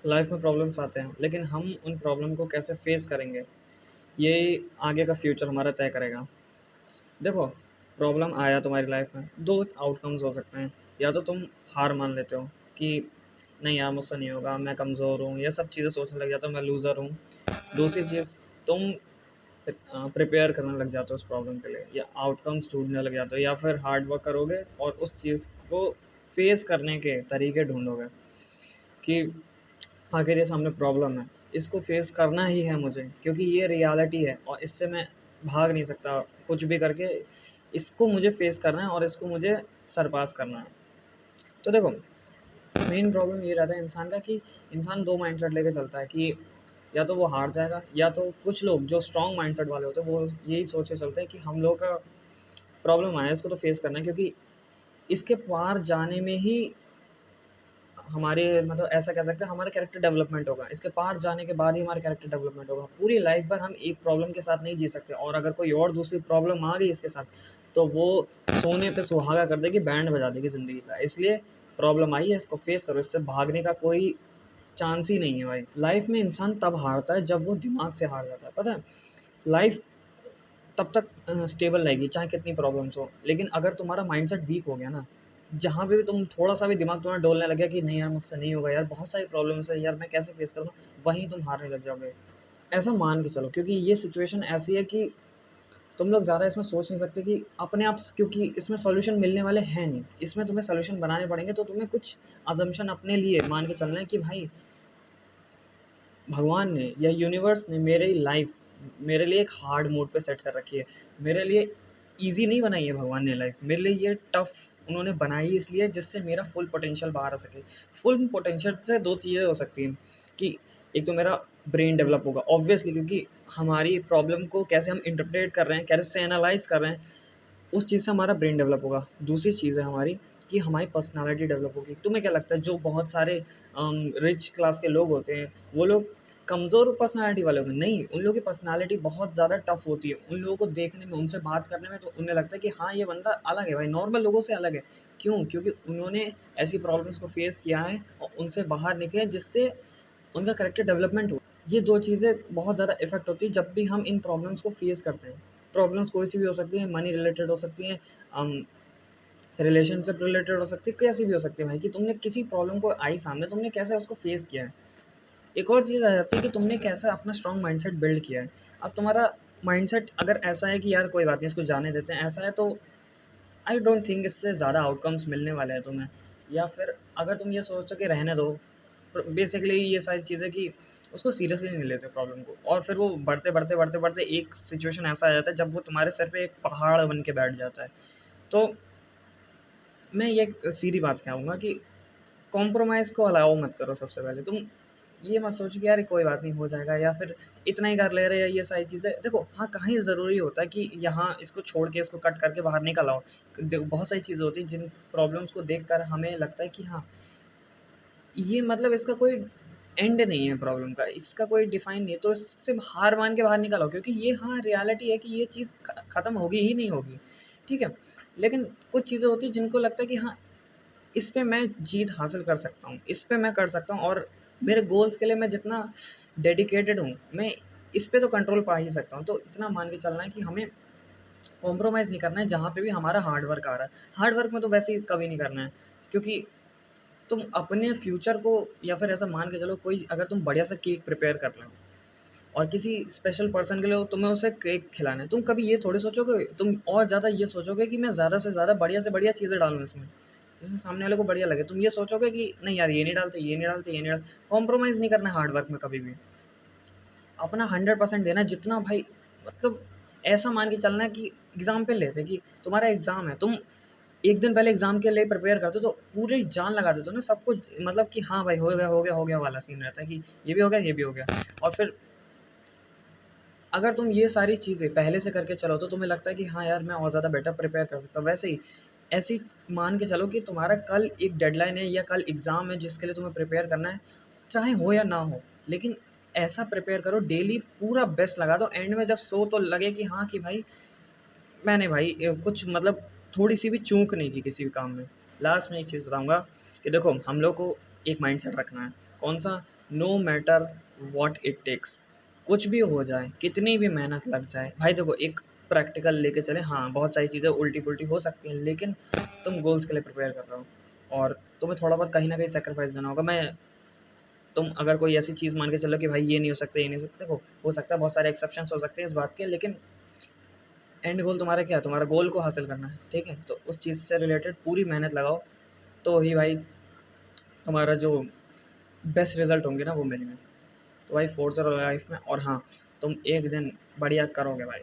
Life में problems आते हैं, लेकिन हम उन प्रॉब्लम को कैसे फेस करेंगे, ये आगे का फ्यूचर हमारा तय करेगा। देखो, प्रॉब्लम आया तुम्हारी लाइफ में, 2 आउटकम्स हो सकते हैं। या तो तुम हार मान लेते हो कि नहीं यार मुझसे नहीं होगा, मैं कमज़ोर हूँ, ये सब चीज़ें सोचने लग जाते हो, मैं लूज़र हूँ। दूसरी चीज़, तुम प्रिपेयर करने लग जाते हो उस प्रॉब्लम के लिए, या आउटकम्स ढूँढने लग जाते हो, या फिर हार्ड वर्क करोगे और उस चीज़ को फेस करने के तरीके ढूँढोगे कि आखिर ये सामने प्रॉब्लम है, इसको फेस करना ही है मुझे, क्योंकि ये रियलिटी है और इससे मैं भाग नहीं सकता। कुछ भी करके इसको मुझे फेस करना है और इसको मुझे सरपास करना है। तो देखो, मेन प्रॉब्लम ये रहता है इंसान का कि इंसान 2 माइंडसेट लेके चलता है कि या तो वो हार जाएगा, या तो कुछ लोग जो स्ट्रॉन्ग माइंडसेट वाले होते हैं वो यही सोच के चलते हैं कि हम लोग का प्रॉब्लम आया है, इसको तो फेस करना है, क्योंकि इसके पार जाने में ही हमारे मतलब ऐसा कह सकते हैं हमारा कैरेक्टर डेवलपमेंट होगा। इसके पार जाने के बाद ही हमारा कैरेक्टर डेवलपमेंट होगा। पूरी लाइफ भर हम एक प्रॉब्लम के साथ नहीं जी सकते, और अगर कोई और दूसरी प्रॉब्लम आ गई इसके साथ, तो वो सोने पे सुहागा कर देगी, बैंड बजा देगी ज़िंदगी का। इसलिए प्रॉब्लम आई है, इसको फेस करो, इससे भागने का कोई चांस ही नहीं है भाई। लाइफ में इंसान तब हारता है जब वो दिमाग से हार जाता है, पता है? लाइफ तब तक स्टेबल रहेगी चाहे कितनी प्रॉब्लम्स हो, लेकिन अगर तुम्हारा माइंडसेट वीक हो गया ना, जहाँ पे भी तुम थोड़ा-सा भी दिमाग तुम्हारा डोलने लग गया कि नहीं यार मुझसे नहीं होगा यार, बहुत सारी प्रॉब्लम्स है यार, मैं कैसे फेस करूँगा? वहीं तुम हारने लग जाओगे। ऐसा मान के चलो, क्योंकि ये सिचुएशन ऐसी है कि तुम लोग ज़्यादा इसमें सोच नहीं सकते कि अपने आप, क्योंकि इसमें सॉल्यूशन मिलने वाले हैं नहीं। इसमें तुम्हें सॉल्यूशन बनाने पड़ेंगे, तो तुम्हें कुछ असम्पशन अपने लिए मान के चलना है कि भाई भगवान ने या यूनिवर्स ने मेरी लाइफ मेरे लिए एक हार्ड मोड पे सेट कर रखी है। मेरे लिए ईज़ी नहीं बनाई है भगवान ने लाइफ, मेरे लिए ये टफ़ उन्होंने बनाई इसलिए जिससे मेरा फुल पोटेंशियल बाहर आ सके। फुल पोटेंशियल से 2 चीज़ें हो सकती हैं कि एक तो मेरा ब्रेन डेवलप होगा ऑब्वियसली, क्योंकि हमारी प्रॉब्लम को कैसे हम इंटरप्रेट कर रहे हैं, कैसे एनालाइज़ कर रहे हैं, उस चीज़ से हमारा ब्रेन डेवलप होगा। दूसरी चीज़ है हमारी कि हमारी पर्सनैलिटी डेवलप होगी। तुम्हें क्या लगता है जो बहुत सारे रिच क्लास के लोग होते हैं, वो लोग कमज़ोर पर्सनैलिटी वाले होंगे? नहीं, उन लोगों की पर्सनैलिटी बहुत ज़्यादा टफ़ होती है। उन लोगों को देखने में, उनसे बात करने में तो उन्हें लगता है कि हाँ, ये बंदा अलग है भाई, नॉर्मल लोगों से अलग है। क्यों? क्योंकि उन्होंने ऐसी प्रॉब्लम्स को फ़ेस किया है और उनसे बाहर निकले हैं, जिससे उनका कैरेक्टर डेवलपमेंट हुआ। ये 2 चीज़ें बहुत ज़्यादा इफ़ेक्ट होती है जब भी हम इन प्रॉब्लम्स को फ़ेस करते हैं। प्रॉब्लम्स कोई-सी भी हो सकती है, मनी रिलेटेड हो सकती हैं, अम, रिलेशनशिप रिलेटेड हो सकती है, कैसी भी हो सकती है भाई, कि तुमने किसी प्रॉब्लम को आई सामने, तुमने कैसे उसको फेस किया है। एक और चीज़ आ जाती है कि तुमने कैसा अपना स्ट्रॉन्ग माइंडसेट बिल्ड किया है। अब तुम्हारा माइंडसेट अगर ऐसा है कि यार कोई बात नहीं, इसको जाने देते हैं, ऐसा है, तो आई डोंट थिंक इससे ज़्यादा आउटकम्स मिलने वाले हैं तुम्हें। या फिर अगर तुम ये सोचो कि रहने दो, बेसिकली ये सारी चीज़ें कि उसको सीरियसली नहीं लेते प्रॉब्लम को, और फिर वो बढ़ते एक सिचुएशन ऐसा आ जाता है जब वो तुम्हारे सर पे एक पहाड़ बन के बैठ जाता है। तो मैं ये एक सीधी बात कहूँगा कि कॉम्प्रोमाइज़ को अलाउ मत करो सबसे पहले। तुम ये मत सोचो कि यार कोई बात नहीं हो जाएगा, या फिर इतना ही कर ले रहे हैं, ये सारी चीज़ें। देखो हाँ, कहीं ज़रूरी होता है कि यहाँ इसको छोड़ के, इसको कट करके बाहर निकल आओ। देखो बहुत सारी चीज़ें होती हैं जिन प्रॉब्लम्स को देखकर हमें लगता है कि हाँ, ये मतलब इसका कोई एंड नहीं है प्रॉब्लम का, इसका कोई डिफाइन नहीं है, तो इससे हार मान के बाहर निकल आओ, क्योंकि ये हाँ, रियलिटी है कि ये चीज़ ख़त्म होगी ही नहीं होगी, ठीक है? लेकिन कुछ चीज़ें होती हैं जिनको लगता है कि हाँ, इस पे मैं जीत हासिल कर सकता हूँ, इस पे मैं कर सकता हूँ, और मेरे गोल्स के लिए मैं जितना डेडिकेटेड हूँ, मैं इस पे तो कंट्रोल पा ही सकता हूँ। तो इतना मान के चलना है कि हमें कॉम्प्रोमाइज़ नहीं करना है जहाँ पे भी हमारा हार्ड वर्क आ रहा है। हार्ड वर्क में तो वैसे ही कभी नहीं करना है, क्योंकि तुम अपने फ्यूचर को, या फिर ऐसा मान के चलो, कोई अगर तुम बढ़िया सा केक प्रिपेयर कर रहे हो और किसी स्पेशल पर्सन के लिए तुम्हें उसे केक खिलाना है, तुम कभी ये थोड़ी सोचोगे, तुम और ज़्यादा ये सोचोगे कि मैं ज़्यादा से ज़्यादा बढ़िया से बढ़िया चीज़ें डालूँ इसमें, जिससे सामने वाले को बढ़िया लगे। तुम ये सोचोगे कि नहीं यार, ये नहीं डालते, ये नहीं डालते, ये नहीं डालते। कॉम्प्रोमाइज़ नहीं करना है हार्ड वर्क में कभी भी। अपना 100% देना है, जितना भाई, मतलब ऐसा मान के चलना है कि एग्ज़ाम्पल लेते हैं कि तुम्हारा एग्ज़ाम है, तुम 1 दिन पहले एग्ज़ाम के लिए प्रिपेयर करते हो, तो पूरी जान लगा देते हो ना, सब कुछ, मतलब कि हाँ भाई, हो गया वाला सीन रहता है कि ये भी हो गया, ये भी हो गया। और फिर अगर तुम ये सारी चीज़ें पहले से करके चलो, तो तुम्हें लगता है कि हाँ यार, मैं और ज़्यादा बेटर प्रिपेयर कर सकता हूँ। वैसे ही ऐसे ही मान के चलो कि तुम्हारा कल एक डेडलाइन है या कल एग्ज़ाम है जिसके लिए तुम्हें प्रिपेयर करना है, चाहे हो या ना हो। लेकिन ऐसा प्रिपेयर करो, डेली पूरा बेस्ट लगा दो, एंड में जब सो तो लगे कि हाँ, कि भाई मैंने भाई कुछ मतलब थोड़ी-सी भी चूक नहीं की किसी भी काम में। लास्ट में एक चीज़ बताऊँगा कि देखो, हम लोग को एक माइंडसेट रखना है। कौन सा? No matter what it takes, कुछ भी हो जाए, कितनी भी मेहनत लग जाए। भाई देखो, एक प्रैक्टिकल लेके चले, हाँ बहुत सारी चीज़ें उल्टी-पुल्टी हो सकती हैं, लेकिन तुम गोल्स के लिए प्रिपेयर कर रहे हो और तुम्हें थोड़ा बहुत कहीं न कहीं सैक्रिफाइस देना होगा। तुम अगर कोई ऐसी चीज़ मान के चलो कि भाई ये नहीं हो सकता, ये नहीं हो सकता, देखो हो सकता है बहुत सारे एक्सेप्शंस हो सकते हैं इस बात के, लेकिन एंड गोल तुम्हारा क्या है? तुम्हारा गोल को हासिल करना है, ठीक है? तो उस चीज़ से रिलेटेड पूरी मेहनत लगाओ, तो ही भाई तुम्हारा जो बेस्ट रिज़ल्ट होंगे ना वो मिलेंगे। तो भाई फोर्स योर लाइफ में, और हाँ, तुम एक दिन बढ़िया करोगे भाई।